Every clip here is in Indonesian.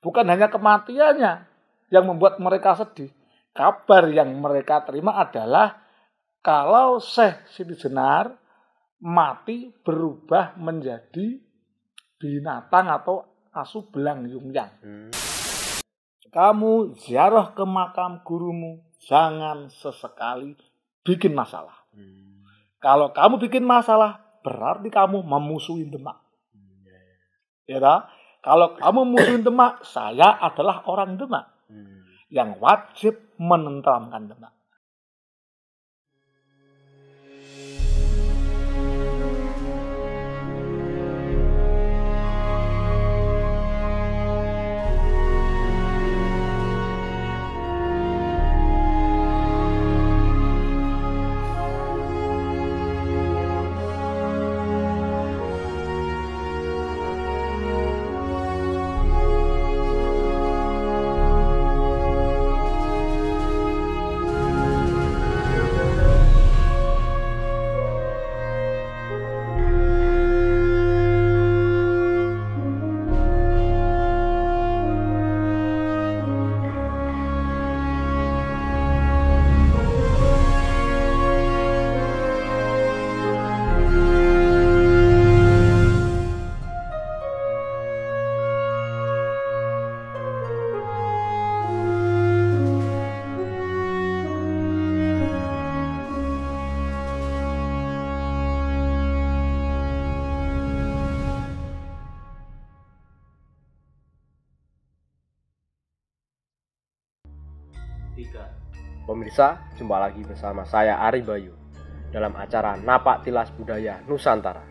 Bukan hanya kematiannya yang membuat mereka sedih. Kabar yang mereka terima adalah kalau Syekh Siti Jenar mati berubah menjadi binatang atau asu belang yumyang. Kamu ziarah ke makam gurumu, jangan sesekali bikin masalah. Kalau kamu bikin masalah, berarti kamu memusuhi Demak. Ya tak? Kalau kamu memusuhi Demak, saya adalah orang Demak yang wajib menenteramkan Demak. Pemirsa, jumpa lagi bersama saya Ari Bayu dalam acara Napak Tilas Budaya Nusantara.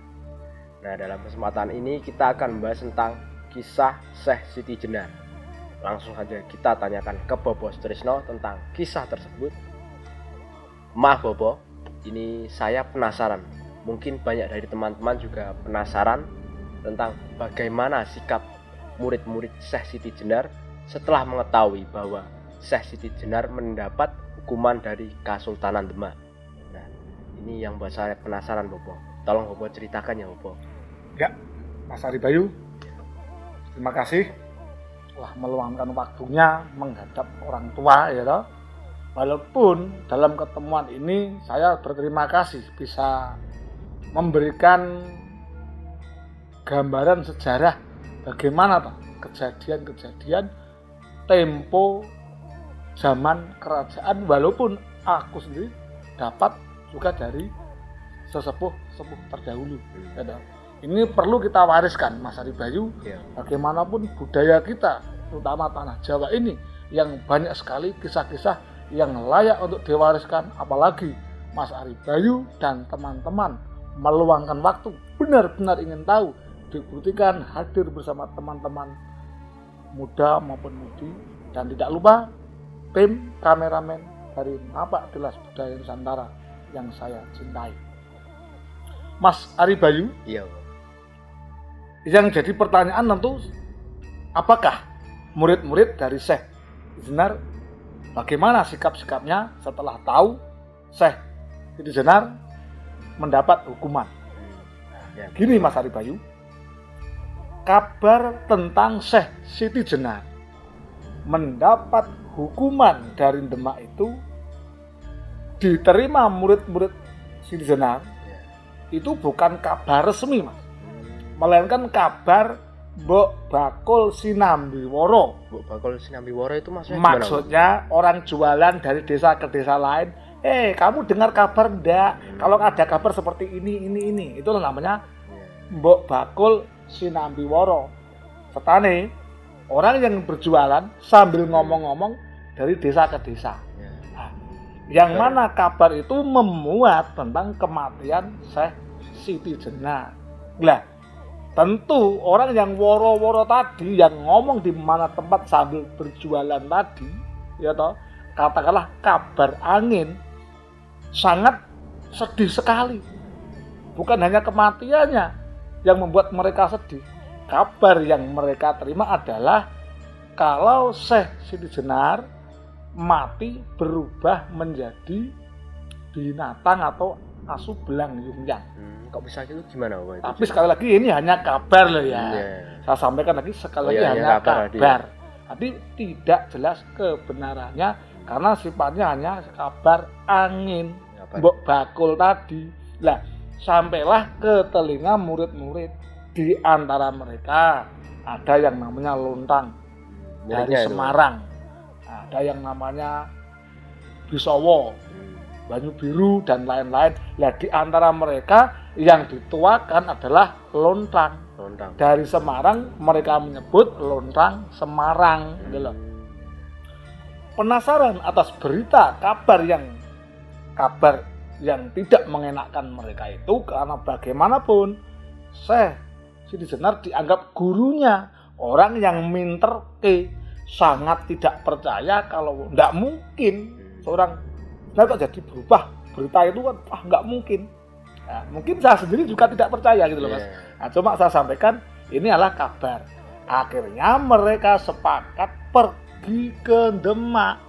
Nah, dalam kesempatan ini kita akan membahas tentang kisah Syekh Siti Jenar. Langsung saja kita tanyakan ke Bobo Trisno tentang kisah tersebut. Maaf Bobo, ini saya penasaran. Mungkin banyak dari teman-teman juga penasaran tentang bagaimana sikap murid-murid Syekh Siti Jenar setelah mengetahui bahwa Syekh Siti Jenar mendapat hukuman dari Kesultanan Demak. Nah, ini yang buat saya penasaran, Bobo. Tolong Bobo ceritakan ya, Bobo. Ya, Mas Ari Bayu, terima kasih telah meluangkan waktunya menghadap orang tua, ya toh. Walaupun dalam ketemuan ini saya berterima kasih bisa memberikan gambaran sejarah bagaimana toh kejadian-kejadian tempo zaman kerajaan, walaupun aku sendiri dapat juga dari sesepuh terdahulu. Ini perlu kita wariskan, Mas Ari Bayu. Bagaimanapun budaya kita, terutama tanah Jawa ini, yang banyak sekali kisah-kisah yang layak untuk diwariskan. Apalagi Mas Ari Bayu dan teman-teman meluangkan waktu, benar-benar ingin tahu, dibuktikan hadir bersama teman-teman muda maupun mudi. Dan tidak lupa tim kameramen dari Napak Tilas Budaya Nusantara yang saya cintai. Mas Ari Bayu, iya. Yang jadi pertanyaan tentu, apakah murid-murid dari Syekh Jenar, bagaimana sikap-sikapnya setelah tahu Syekh Siti Jenar mendapat hukuman? Gini Mas Ari Bayu, kabar tentang Syekh Siti Jenar mendapat hukuman dari Demak itu diterima murid-murid Siti Jenar itu bukan kabar resmi, Mas, melainkan kabar Mbok Bakul Sinambi Woro. Mbok Bakul Sinambi Woro itu maksudnya orang jualan dari desa ke desa lain. Kamu dengar kabar enggak? Kalau ada kabar seperti ini, itu namanya Mbok Bakul Sinambi Woro. Setane orang yang berjualan sambil ngomong-ngomong dari desa ke desa. Nah, yang mana kabar itu memuat tentang kematian Syekh Siti Jenar. Lah, tentu orang yang woro-woro tadi, yang ngomong di mana tempat sambil berjualan tadi, ya toh, katakanlah kabar angin, sangat sedih sekali. Bukan hanya kematiannya yang membuat mereka sedih. Kabar yang mereka terima adalah kalau Syekh Siti Jenar mati berubah menjadi binatang atau asu belang yumyang. Kok bisa gitu, gimana Pak? Tapi sekali lagi ini hanya kabar loh ya. Saya sampaikan lagi sekali lagi hanya kabar. Tapi tidak jelas kebenarannya karena sifatnya hanya kabar angin. Mbok bakul tadi. Lah, sampailah ke telinga murid-murid. Di antara mereka ada yang namanya Lontang dari Semarang. Ada yang namanya Bisowo, Banyu Biru dan lain-lain. Lah, di antara mereka yang dituakan adalah Lontang. Dari Semarang mereka menyebut Lontang Semarang gitu loh. Penasaran atas berita kabar yang tidak mengenakkan mereka itu karena bagaimanapun Syekh Siti Jenar dianggap gurunya, orang yang minterke, sangat tidak percaya kalau tidak mungkin seorang kok jadi berubah berita itu kan nggak mungkin. Nah, mungkin saya sendiri juga tidak percaya gitu loh Mas. Nah, cuma saya sampaikan ini adalah kabar. Akhirnya mereka sepakat pergi ke Demak.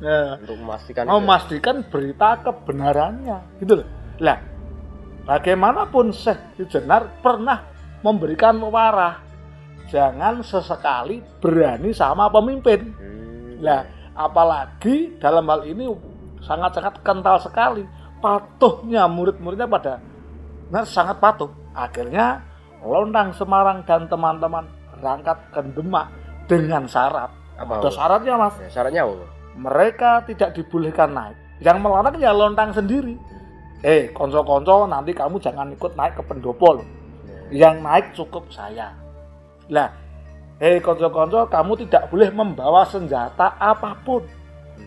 Nah, untuk memastikan berita kebenarannya gitu loh. Lah, bagaimanapun Syekh Jenar pernah memberikan warah, jangan sesekali berani sama pemimpin. Lah, apalagi dalam hal ini sangat-sangat kental sekali. Patuhnya murid-muridnya pada sangat patuh. Akhirnya Lontang Semarang dan teman-teman berangkat ke Demak dengan syarat. Ada syaratnya Mas. Ya, syaratnya apa? Mereka tidak dibolehkan naik. Yang melarang ya Lontang sendiri. Konco-konco nanti kamu jangan ikut naik ke pendopo loh. Yang naik cukup saya. Lah, konco-konco kamu tidak boleh membawa senjata apapun.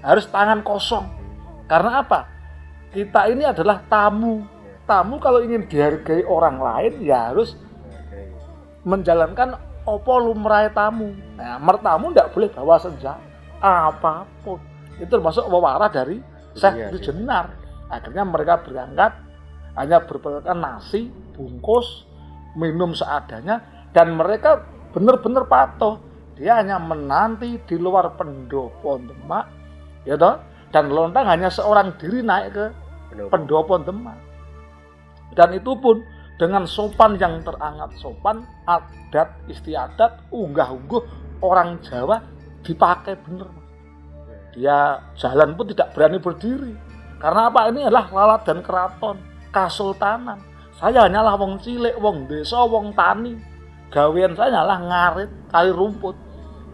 Harus tangan kosong. Karena apa? Kita ini adalah tamu. Tamu kalau ingin dihargai orang lain ya harus menjalankan opo lumrahe tamu. Nah, mertamu tidak boleh bawa senjata apapun. Itu termasuk wewarah dari Syekh Siti Jenar. Akhirnya mereka berangkat hanya berbekal nasi bungkus, minum seadanya, dan mereka benar-benar patuh. Dia hanya menanti di luar pendopo Demak, ya toh. Dan Lontang hanya seorang diri naik ke pendopo Demak. Dan itu pun dengan sopan yang teramat sopan, adat istiadat, unggah-ungguh orang Jawa dipakai bener. Dia jalan pun tidak berani berdiri. Karena apa? Ini adalah lalat dan keraton, kasultanan. Saya hanyalah wong cilik, wong desa, wong tani. Gawean saya hanyalah ngarit, kali rumput.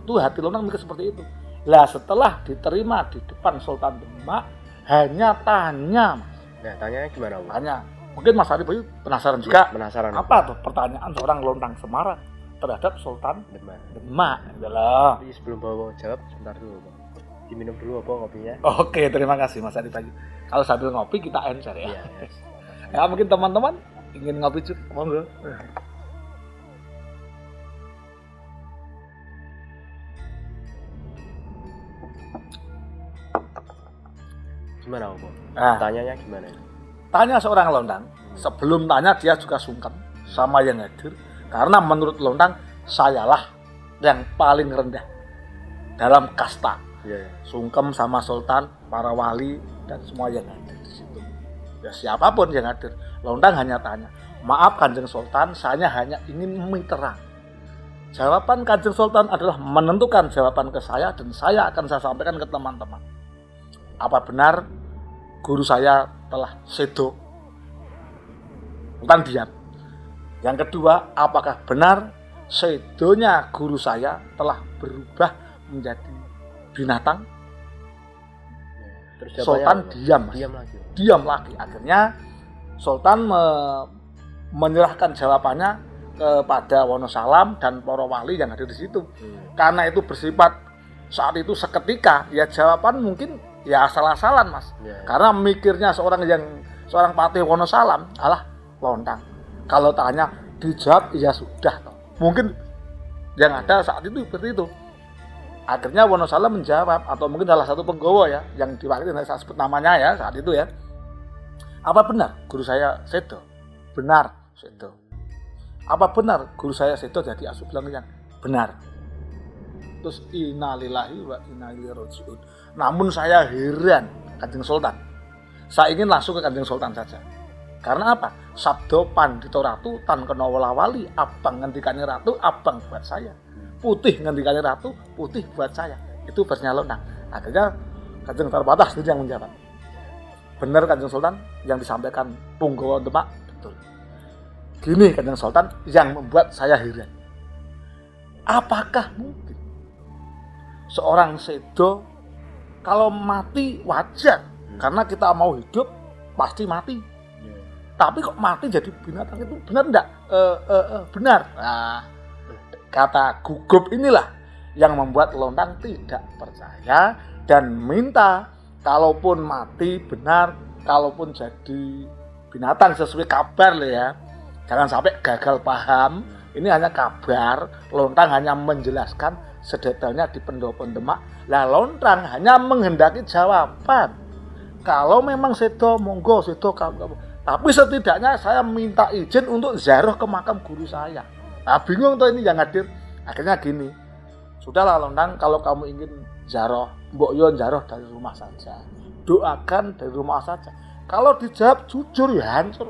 Itu hati Lontang mikir seperti itu. Lah setelah diterima di depan Sultan Demak, hanya tanya Mas. Nah, tanyanya gimana Bu? Tanya. Mungkin Mas Ari Bayu penasaran juga. Penasaran. Apa tuh pertanyaan seorang Lontang Semarang terhadap Sultan Demak? Tapi sebelum bawa jawab, sebentar dulu Pak. Diminum dulu apa kopinya? Oke, terima kasih Mas Ari Bayu. Kalau sambil ngopi kita encer ya. Iya, yes. Ya mungkin teman-teman ingin ngopi juga, monggo. Gimana Om? Tanyanya gimana? Tanya seorang Lontang. Sebelum tanya dia juga sungkem sama yang hadir. Karena menurut Lontang sayalah yang paling rendah dalam kasta. Sungkem sama Sultan, para wali dan semua yang hadir di situ. Ya siapapun yang hadir. Lontang hanya tanya, maaf Kanjeng Sultan, saya hanya ingin miterang. Jawaban Kanjeng Sultan adalah menentukan jawaban ke saya dan saya akan saya sampaikan ke teman-teman. Apa benar guru saya telah sedo? Sultan diam. Yang kedua, apakah benar sedonya guru saya telah berubah menjadi binatang? Sultan diam lagi. Akhirnya Sultan menyerahkan jawabannya kepada Wonosalam dan para wali yang ada di situ. Karena itu bersifat saat itu seketika, ya jawaban mungkin ya asal-asalan Mas. Karena mikirnya seorang patih Wonosalam alah Lontang. Kalau tanya dijawab ya sudah toh. Mungkin yang ada saat itu seperti itu. Akhirnya Wonosalam menjawab, atau mungkin salah satu penggawa ya yang diwakili, saya sebut namanya ya saat itu ya. Apa benar guru saya sedo? Benar sedo. Apa benar guru saya sedo? Jadi Asu bilang yang benar. Terus innalillahi wa inna ilaihi raji'un. Namun saya heran Kanjeng Sultan. Saya ingin langsung ke Kanjeng Sultan saja. Karena apa? Sabdo Pandito Ratu tan kena wala wali, abang ngendikane ratu, abang buat saya. putih ngendikane ratu, putih buat saya. Itu versinya Lontang. Akhirnya Kanjeng Sultan Patah sendiri yang menjawab. Benar Kanjeng Sultan yang disampaikan Punggawa Demak, betul. Gini Kanjeng Sultan yang membuat saya heran. Apakah mungkin seorang sedo kalau mati wajar, karena kita mau hidup pasti mati. Tapi kok mati jadi binatang itu benar enggak? Benar. Nah, kata gugup inilah yang membuat Lontang tidak percaya dan minta kalaupun mati benar, kalaupun jadi binatang sesuai kabar loh ya. Jangan sampai gagal paham. Ini hanya kabar. Lontang hanya menjelaskan sedetailnya di pendopo Demak. Lah Lontang hanya menghendaki jawaban. Kalau memang sedo monggo sedo kamu. Tapi setidaknya saya minta izin untuk ziarah ke makam guru saya. Nah, bingung tuh ini yang hadir. Akhirnya gini. Sudahlah Lontang, kalau kamu ingin ziarah, mbok yo ziarah dari rumah saja. Doakan dari rumah saja. Kalau dijawab jujur ya hancur.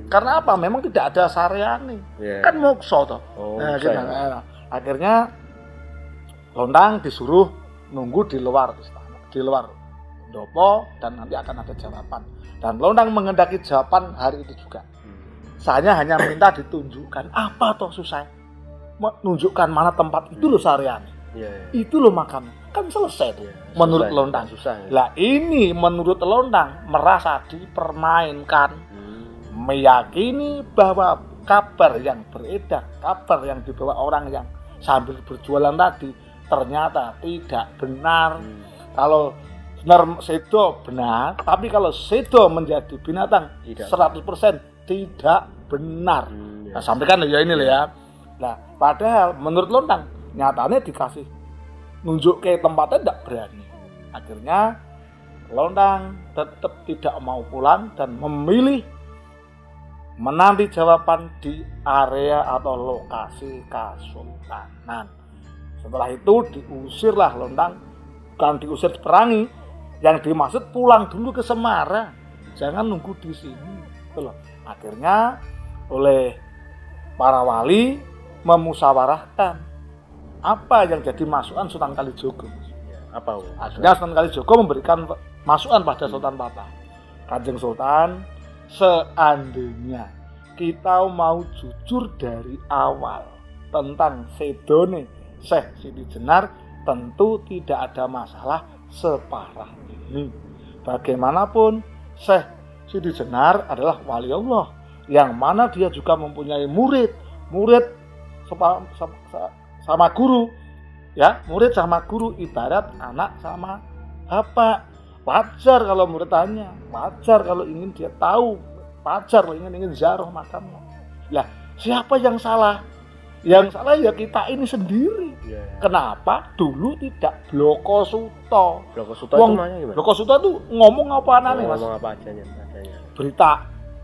Karena apa? Memang tidak ada sareane. Kan moksa toh. Nah, akhirnya Lontang disuruh nunggu di luar istana, di luar pendopo, dan nanti akan ada jawaban. Dan Lontang menghendaki jawaban hari itu juga. Saya hanya minta ditunjukkan apa toh susah. Menunjukkan mana tempat itu loh sareane. Itu loh makamnya. Kan selesai tuh. Menurut Lontang. Lah ini menurut Lontang merasa dipermainkan. Meyakini bahwa kabar yang beredar, kabar yang dibawa orang yang sambil berjualan tadi ternyata tidak benar. Kalau benar sedo benar, tapi kalau sedo menjadi binatang 100% tidak benar. Nah, sampaikan ya ini loh ya. Nah, padahal menurut Lontang nyatanya dikasih nunjuk ke tempatnya tidak berani. Akhirnya Lontang tetap tidak mau pulang dan memilih menanti jawaban di area atau lokasi Kesultanan. Setelah itu diusirlah Lontang, bukan diusir perangi, yang dimaksud pulang dulu ke Semarang, jangan nunggu di sini. Betul. Akhirnya oleh para wali memusyawarahkan apa yang jadi masukan Sunan Kalijogo. Apa? Akhirnya Sunan Kalijogo memberikan masukan pada Sultan Patah. Kanjeng Sultan, seandainya kita mau jujur dari awal tentang sedone Syekh Siti Jenar, tentu tidak ada masalah separah ini. Bagaimanapun Syekh Siti Jenar adalah wali Allah, yang mana dia juga mempunyai murid sama guru, ya, murid sama guru ibarat anak sama bapak. Wajar kalau murid tanya, wajar kalau ingin dia tahu, wajar kalau ingin ziarah makamnya. Lah, siapa yang salah? Yang salah ya kita ini sendiri. Kenapa dulu tidak Bloko Suto? Bloko Suto itu namanya gimana? Bloko Suto itu ngomong apa anane, Mas? Ngomong apa adanya. Berita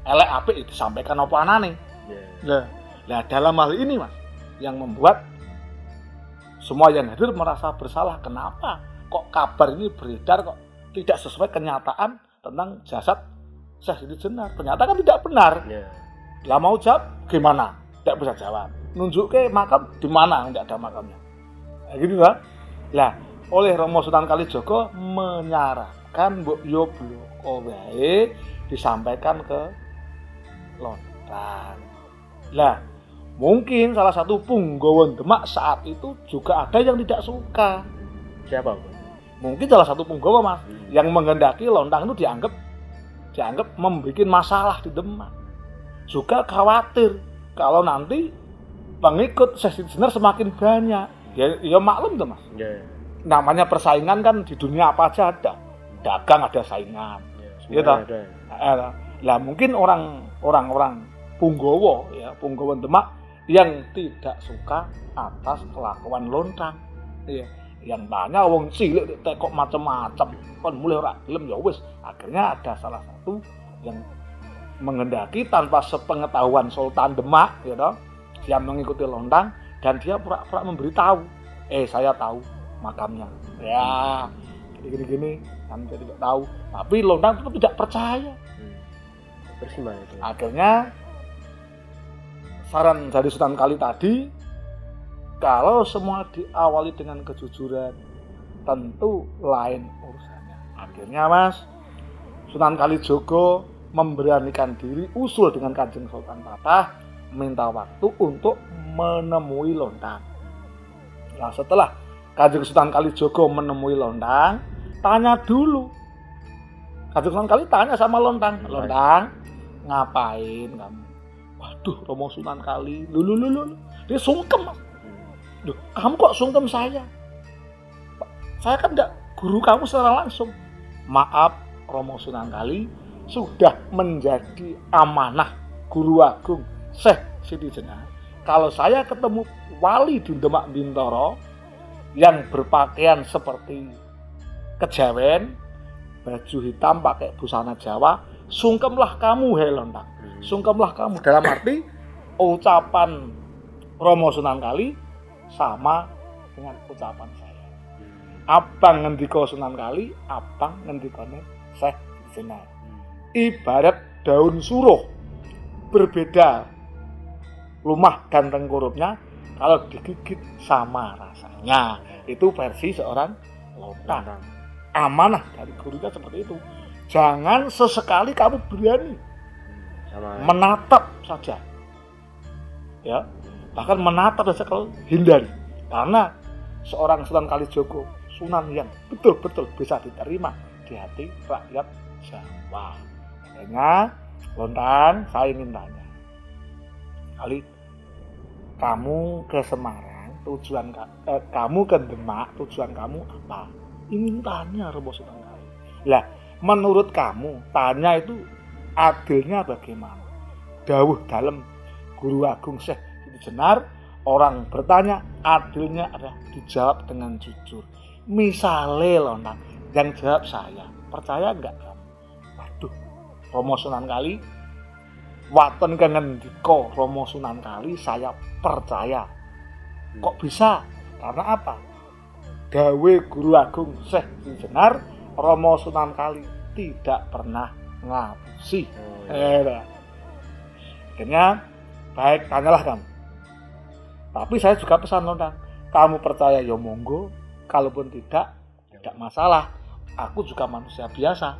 elek apik disampaikan apa anane. Nah, dalam hal ini, Mas, yang membuat semua yang hadir merasa bersalah. Kenapa kok kabar ini beredar kok tidak sesuai kenyataan tentang jasad Syekh Siti Jenar? Ternyata kan tidak benar. Lah mau jawab gimana? Tidak bisa jawab. Nunjuk ke makam di mana? Tidak ada makamnya. Nah, gitu kan? Lah, oleh Romo Sunan Kalijogo menyarankan Mbok yo bloko wae disampaikan ke Lontang. Lah, mungkin salah satu Punggawa Demak saat itu juga ada yang tidak suka. Siapa? Mungkin salah satu Punggawa, Mas, yang menghendaki Lontang itu dianggap membuat masalah di Demak. Juga khawatir kalau nanti pengikut Syekh Siti Jenar semakin banyak. Ya maklum tuh, Mas. Namanya persaingan kan di dunia apa aja ada. Dagang ada saingan. Gitu. Lah mungkin orang-orang Punggawa, ya, Punggawa Demak yang tidak suka atas kelakuan Lontang. Iya. Yang banyak wong cilik tekok macam-macam kon mulai ora gelem ya wis. Akhirnya ada salah satu yang menghendaki tanpa sepengetahuan Sultan Demak, ya toh, dia mengikuti Lontang dan dia pura-pura memberitahu, saya tahu makamnya. Ya, gini-gini kan dia tidak tahu, tapi Lontang tetap tidak percaya. Terus gimana itu? Akhirnya saran dari Sunan Kali tadi, Kalau semua diawali dengan kejujuran, tentu lain urusannya. Akhirnya Mas, Sunan Kalijogo memberanikan diri usul dengan Kanjeng Sultan Patah, minta waktu untuk menemui Lontang. Nah, setelah Kanjeng Sunan Kalijogo menemui Lontang, tanya dulu. Kanjeng Sunan Kali tanya sama Lontang, Lontang, ngapain kamu? Waduh, Romo Sunan Kali, lu. Dia sungkem, Mas. Duh, kamu kok sungkem saya? Saya kan enggak guru kamu secara langsung. Maaf, Romo Sunan Kali sudah menjadi amanah Guru Agung Syekh Siti Jenar. Kalau saya ketemu wali di Demak Bintoro yang berpakaian seperti kejawen, baju hitam pakai busana Jawa, sungkemlah kamu, hei Lontang. Sungkemlah kamu. Dalam arti ucapan Romo Sunan Kali sama dengan ucapan saya. Abang ngendika Sunan Kali, abang ngendikane Syekh Jenar. Ibarat daun suruh, berbeda lumah dan tengkurupnya, kalau digigit sama rasanya. Itu versi seorang Lontang. Amanah dari gurunya seperti itu. Jangan sesekali kamu berani menatap saja, ya, bahkan menatap saja kalau hindari, karena seorang Sunan Kalijogo, Sunan yang betul-betul bisa diterima di hati rakyat Jawa. Makanya Lontang, saya ingin tanya, kali kamu ke Semarang, tujuan kamu ke Demak, tujuan kamu apa? Ingin tanya Romo Sunan Kali. Lah, menurut kamu tanya itu adilnya bagaimana? Dawuh dalem Guru Agung Syekh Siti Jenar, orang bertanya adilnya adalah dijawab dengan jujur. Misale Lontang, yang jawab saya, percaya enggak kamu? Waduh, Romo Sunan Kali waton ngendika Romo Sunan Kali saya percaya. Kok bisa? Karena apa? Dawe Guru Agung Syekh Siti Jenar, Romo Sunan Kali tidak pernah ngapusi. Akhirnya, baik, tanyalah kamu. Tapi saya juga pesan Lontang, kamu percaya ya monggo, kalaupun tidak masalah. Aku juga manusia biasa.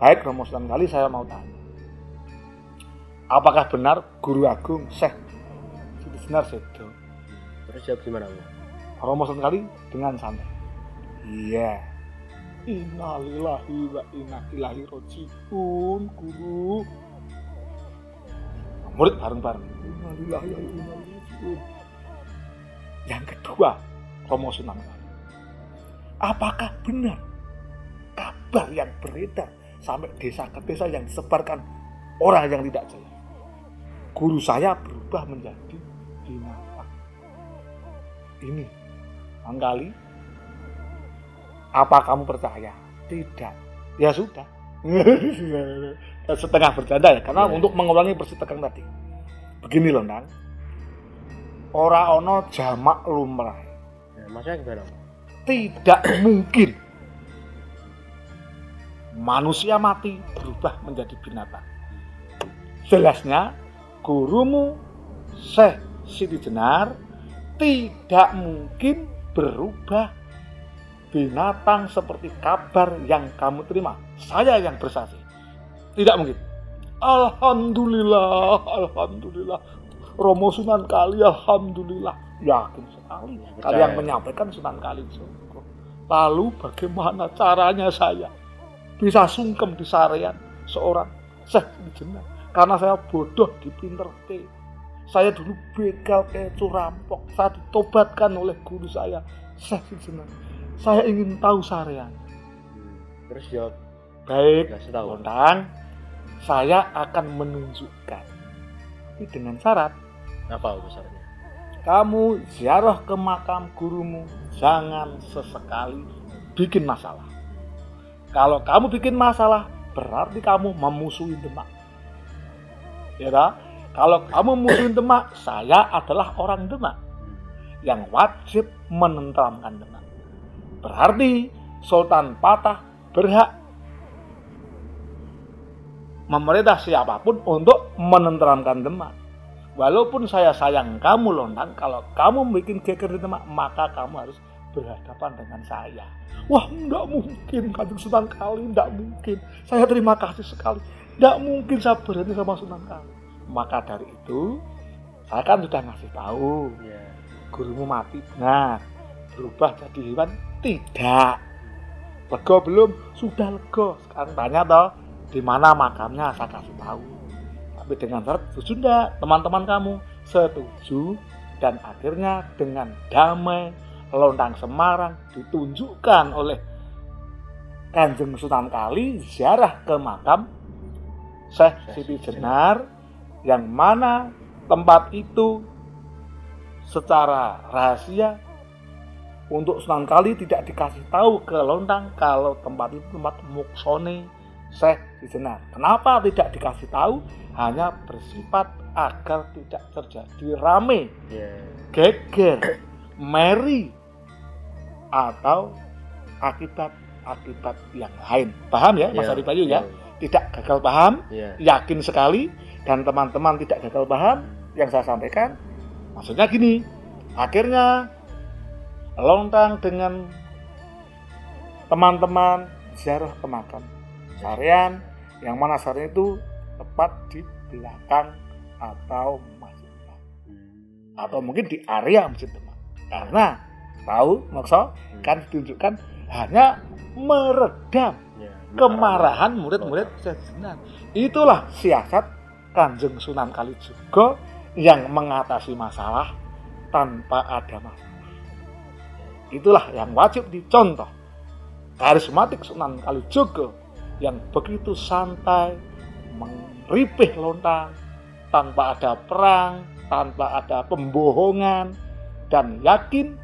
Baik, Romo Sunan Kali, saya mau tanya, apakah benar Guru Agung Syekh Siti Jenar sedo? Terus jawab gimana, Bu? Romo Sunan Kali dengan santai, iya. Innalillahi wa inna ilaihi raji'un, Guru. Murid bareng-bareng, innalillahi wa inna ilaihi raji'un. Yang kedua, Romo Sunan Kali, apakah benar kabar yang beredar sampai desa ke desa yang disebarkan orang yang tidak jelas, guru saya berubah menjadi binatang? Ini Kali, apa kamu percaya? Tidak. Ya sudah. Setengah bercanda ya, karena untuk mengulangi versi tegang tadi. Begini Lontang, ora ono jamak lumrah. Ya, maksudnya gimana? Tidak mungkin manusia mati berubah menjadi binatang. Jelasnya gurumu Syekh Siti Jenar tidak mungkin berubah binatang seperti kabar yang kamu terima. Saya yang bersaksi, tidak mungkin. Alhamdulillah, alhamdulillah. Romo Sunan Kali, alhamdulillah. Yakin sekali kalian menyampaikan Sunan Kali. Lalu bagaimana caranya saya bisa sungkem di sarean seorang Syekh Siti Jenar? Karena saya bodoh dipinterke. Saya dulu begal kecu rampok. Saya ditobatkan oleh guru saya, Syekh Siti Jenar. Saya ingin tahu sarean. Terus jawab, baik, Lontang, saya akan menunjukkan. Ini dengan syarat. apa besarnya? Kamu ziarah ke makam gurumu, jangan sesekali bikin masalah. Kalau kamu bikin masalah, berarti kamu memusuhi Demak. Ya tak? Kalau kamu musuhin Demak, saya adalah orang Demak yang wajib menenteramkan Demak. Berarti Sultan Patah berhak memerintah siapapun untuk menenteramkan Demak. walaupun saya sayang kamu Lontang, kalau kamu bikin geger di Demak, maka kamu harus berhadapan dengan saya. Wah, enggak mungkin Kanjeng Sunan Kali, enggak mungkin. Saya terima kasih sekali. Enggak mungkin saya berhenti sama Sunan Kali. Maka dari itu, saya kan sudah ngasih tahu, gurumu mati benar, berubah jadi hewan tidak. Lega belum? Sudah lega. Sekarang tanya toh, di mana makamnya, saya kasih tahu. Tapi dengan syarat setuju enggak teman-teman kamu? Setuju. Dan akhirnya dengan damai Lontang Semarang ditunjukkan oleh Kanjeng Sunan Kali ziarah ke makam Syekh Siti Jenar, yang mana tempat itu secara rahasia untuk Sunan Kali tidak dikasih tahu ke Lontang kalau tempat itu tempat muksone Syekh Siti Jenar. Kenapa tidak dikasih tahu? Hanya bersifat agar tidak terjadi rame, geger, meri, atau akibat yang lain. Paham ya Mas Ari Bayu ya? Tidak gagal paham, yakin sekali, dan teman-teman tidak gagal paham yang saya sampaikan. Maksudnya gini, akhirnya Lontang dengan teman-teman ziarah ke makam Sarian, yang mana Sarian itu tepat di belakang atau Masjid Demak, atau mungkin di area Masjid Demak. Karena tahu maksud kan ditunjukkan hanya meredam kemarahan murid-murid Syekh Jenar. Itulah siasat Kanjeng Sunan Kalijaga yang mengatasi masalah tanpa ada masalah. Itulah yang wajib dicontoh. Karismatik Sunan Kalijaga yang begitu santai meripih Lontang tanpa ada perang, tanpa ada pembohongan, dan yakin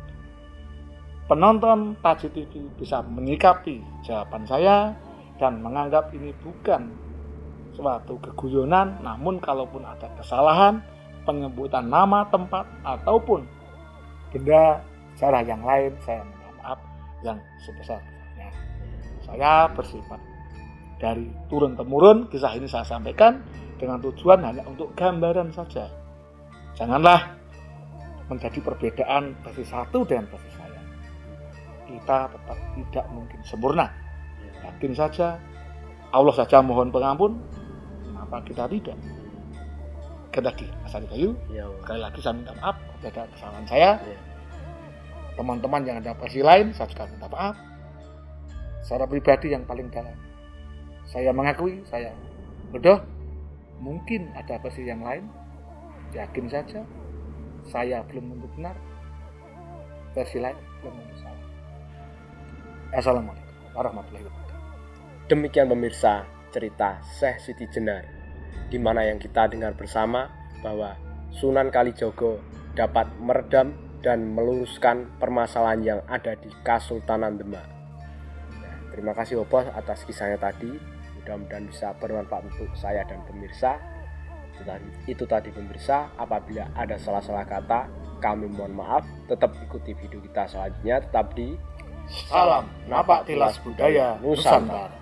penonton Taji TV bisa menyikapi jawaban saya dan menganggap ini bukan suatu keguyonan, namun kalaupun ada kesalahan penyebutan nama tempat ataupun benda sejarah yang lain, saya minta maaf yang sebesar-besarnya. Saya bersifat dari turun-temurun, kisah ini saya sampaikan dengan tujuan hanya untuk gambaran saja. Janganlah menjadi perbedaan versi satu dan versi saya. Kita tetap tidak mungkin sempurna. Yakin saja, Allah saja mohon pengampun, kenapa kita tidak? Sekali lagi, Mas Ari Bayu, sekali lagi saya minta maaf atas kesalahan saya. Teman-teman yang ada versi lain, saya juga minta maaf. Secara pribadi yang paling dalam, saya mengakui saya bodoh. Mungkin ada versi yang lain. Yakin saja, saya belum tentu benar, versi lain belum tentu salah. Assalamualaikum warahmatullahi wabarakatuh. Demikian pemirsa cerita Syekh Siti Jenar, di mana yang kita dengar bersama bahwa Sunan Kalijaga dapat meredam dan meluruskan permasalahan yang ada di Kasultanan Demak. Nah, terima kasih Bapak atas kisahnya tadi. Mudah-mudahan bisa bermanfaat untuk saya dan pemirsa. Itu tadi pemirsa, apabila ada salah-salah kata, kami mohon maaf. Tetap ikuti video kita selanjutnya. Tetap di Salam Napak Tilas Budaya Nusantara.